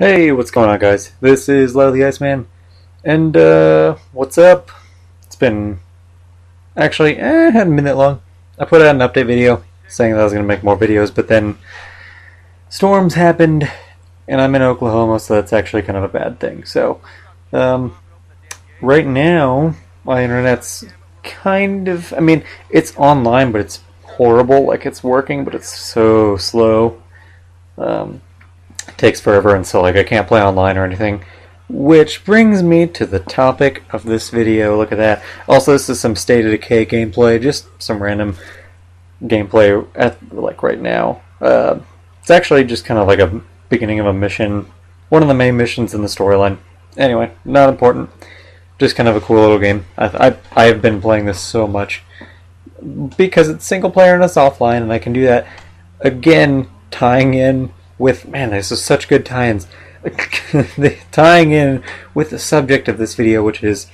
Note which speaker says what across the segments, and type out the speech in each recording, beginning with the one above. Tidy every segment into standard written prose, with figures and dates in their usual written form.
Speaker 1: Hey, what's going on, guys? This is Lyle the Iceman, and what's up? It's been actually a minute long. I put out an update video saying that I was going to make more videos, but then storms happened, and I'm in Oklahoma, so that's actually kind of a bad thing. So, right now, my internet's kind of, it's online, but it's horrible. Like, it's working, but it's so slow. Takes forever, and so I can't play online or anything, which brings me to the topic of this video. Look at that. Also, this is some State of Decay gameplay, just some random gameplay at right now. It's actually just kind of like a beginning of a mission, one of the main missions in the storyline. Anyway, not important, just kind of a cool little game. I've been playing this so much because it's single player and it's offline, and I can do that again, tying in with, man, this is such good tie-ins. Tying in with the subject of this video, which is,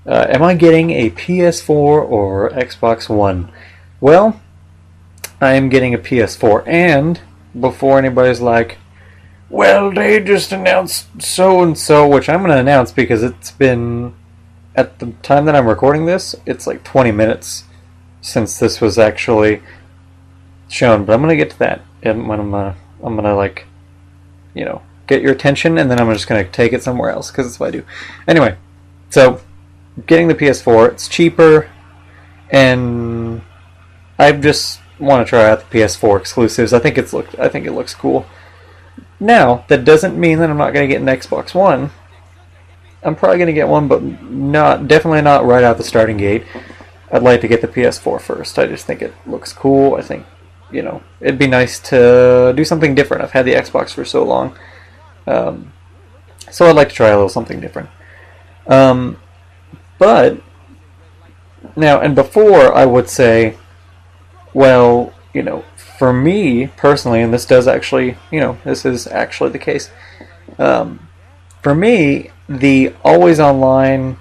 Speaker 1: am I getting a PS4 or Xbox One? Well, I am getting a PS4, and before anybody's like, well, they just announced so-and-so, which I'm going to announce because it's been, at the time that I'm recording this, it's like 20 minutes since this was actually shown, but I'm going to get to that when I'm gonna get your attention, and then I'm just gonna take it somewhere else because that's what I do. Anyway, so getting the PS4, it's cheaper, and I just want to try out the PS4 exclusives. I think it looks cool. Now that doesn't mean that I'm not gonna get an Xbox One. I'm probably gonna get one, but definitely not right out the starting gate. I'd like to get the PS4 first. I just think it looks cool. I think, it'd be nice to do something different. I've had the Xbox for so long. So I'd like to try a little something different. But, now, and before I would say, well, for me personally, and this is actually the case, for me, the always online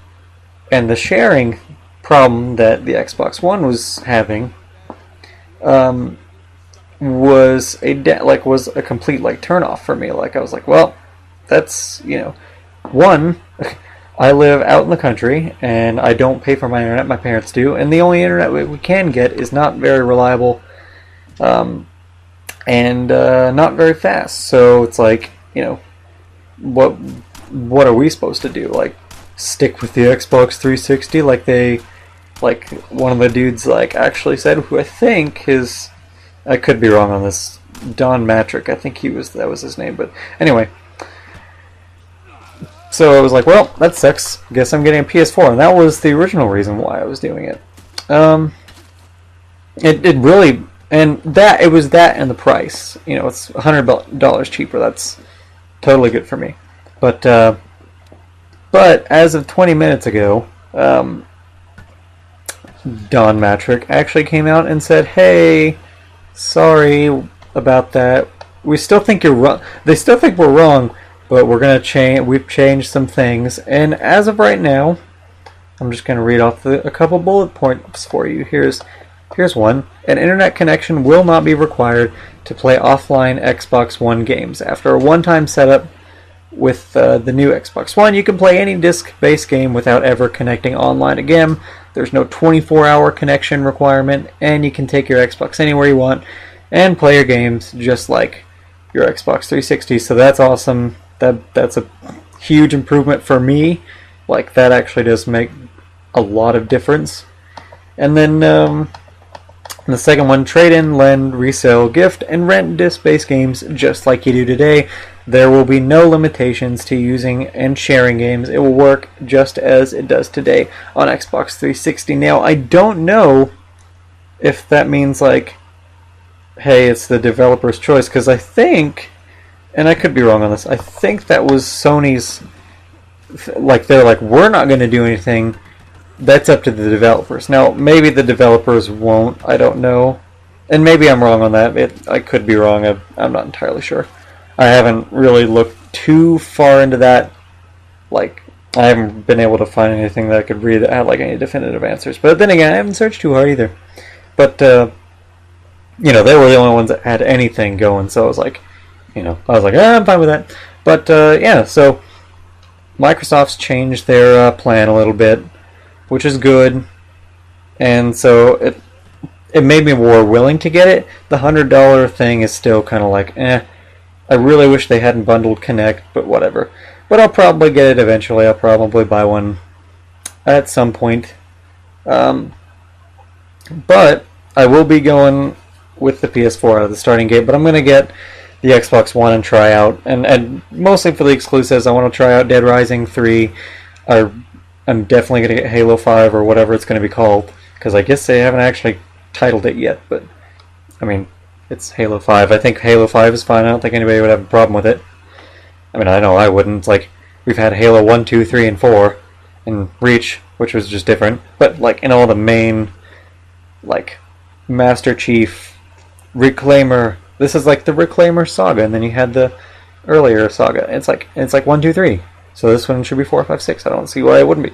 Speaker 1: and the sharing problem that the Xbox One was having, was a complete turn off for me. I was like, well, that's one, I live out in the country and I don't pay for my internet, my parents do, and the only internet we can get is not very reliable, and not very fast. So it's what are we supposed to do? Stick with the Xbox 360 one of the dudes actually said, who I think is, I could be wrong on this, Don Matrick, I think that was his name, but anyway. So I was like, well, that sucks. Guess I'm getting a PS4, and that was the original reason why I was doing it. It really, and it was that and the price. It's $100 cheaper. That's totally good for me. But as of 20 minutes ago, Don Matrick actually came out and said, hey, sorry about that. We still think you're wrong. They still think we're wrong, but we're gonna change. We've changed some things, and as of right now, I'm just gonna read off a couple bullet points for you. Here's one. An internet connection will not be required to play offline Xbox One games. After a one-time setup with the new Xbox One, you can play any disc-based game without ever connecting online again. There's no 24-hour connection requirement, and you can take your Xbox anywhere you want and play your games just like your Xbox 360. So that's awesome. That's a huge improvement for me. That actually does make a lot of difference. And then the second one, trade-in, lend, resell, gift, and rent disc-based games just like you do today. There will be no limitations to using and sharing games. It will work just as it does today on Xbox 360. Now, I don't know if that means hey, it's the developer's choice, because I think, and I could be wrong on this, I think that was Sony's, they're we're not going to do anything. That's up to the developers. Now, maybe the developers won't. I don't know. And maybe I'm wrong on that. I could be wrong. I'm not entirely sure. I haven't really looked too far into that. I haven't been able to find anything that I could read that had any definitive answers. But then again, I haven't searched too hard either. But, they were the only ones that had anything going. So I was I'm fine with that. But yeah, so Microsoft's changed their plan a little bit, which is good, and so it made me more willing to get it. The $100 thing is still kind of like, eh. I really wish they hadn't bundled Kinect, but whatever. But I'll probably get it eventually. I'll probably buy one at some point. But I will be going with the PS4 out of the starting gate, but I'm going to get the Xbox One and try out, and mostly for the exclusives. I want to try out Dead Rising 3. I'm definitely going to get Halo 5 or whatever it's going to be called, because I guess they haven't actually titled it yet, but I mean, it's Halo 5. I think Halo 5 is fine. I don't think anybody would have a problem with it. I mean, I know I wouldn't. It's like, we've had Halo 1, 2, 3, and 4, and Reach, which was just different, but like in all the main, like, Master Chief, Reclaimer, this is like the Reclaimer saga, and then you had the earlier saga. It's like 1, 2, 3. So this one should be 4, 5, 6. I don't see why it wouldn't be.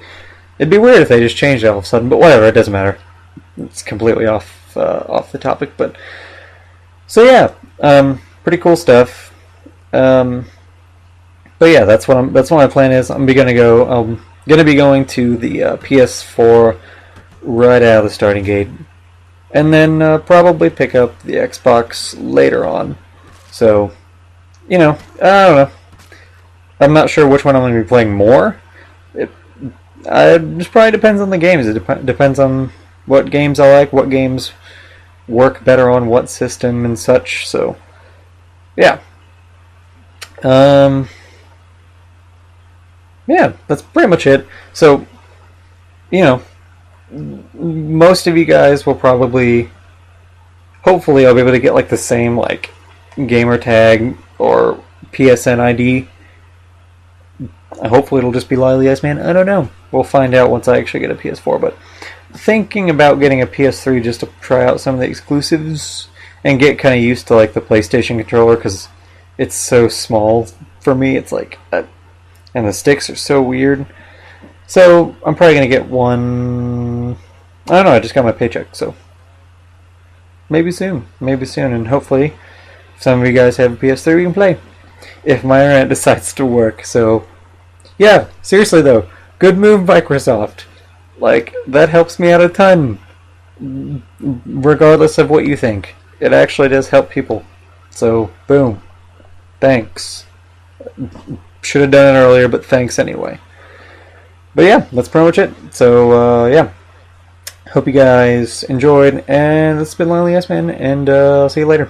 Speaker 1: It'd be weird if they just changed it all of a sudden, but whatever, it doesn't matter. It's completely off the topic, but so yeah, pretty cool stuff. But yeah, that's what my plan is. I'm gonna be going to the PS4 right out of the starting gate, and then probably pick up the Xbox later on. So, you know, I don't know. I'm not sure which one I'm going to be playing more. It just probably depends on the games. It depends on what games I like, what games work better on what system and such. So, yeah. Yeah, that's pretty much it. So, you know, most of you guys will probably, hopefully I'll be able to get like the same like gamer tag or PSN ID. Hopefully it'll just be Lily Iceman. I don't know. We'll find out once I actually get a PS4, but thinking about getting a PS3 just to try out some of the exclusives and get kind of used to like the PlayStation controller, because it's so small for me. It's like, and the sticks are so weird. So I'm probably going to get one. I don't know, I just got my paycheck, so maybe soon, and hopefully if some of you guys have a PS3 we can play, if my internet decides to work. So yeah, seriously though, good move, Microsoft. Like, that helps me out a ton, regardless of what you think. It actually does help people. So, boom. Thanks. Should have done it earlier, but thanks anyway. But yeah, that's pretty much it. So, yeah. Hope you guys enjoyed, and this has been Lonely Yes Man, and I'll see you later.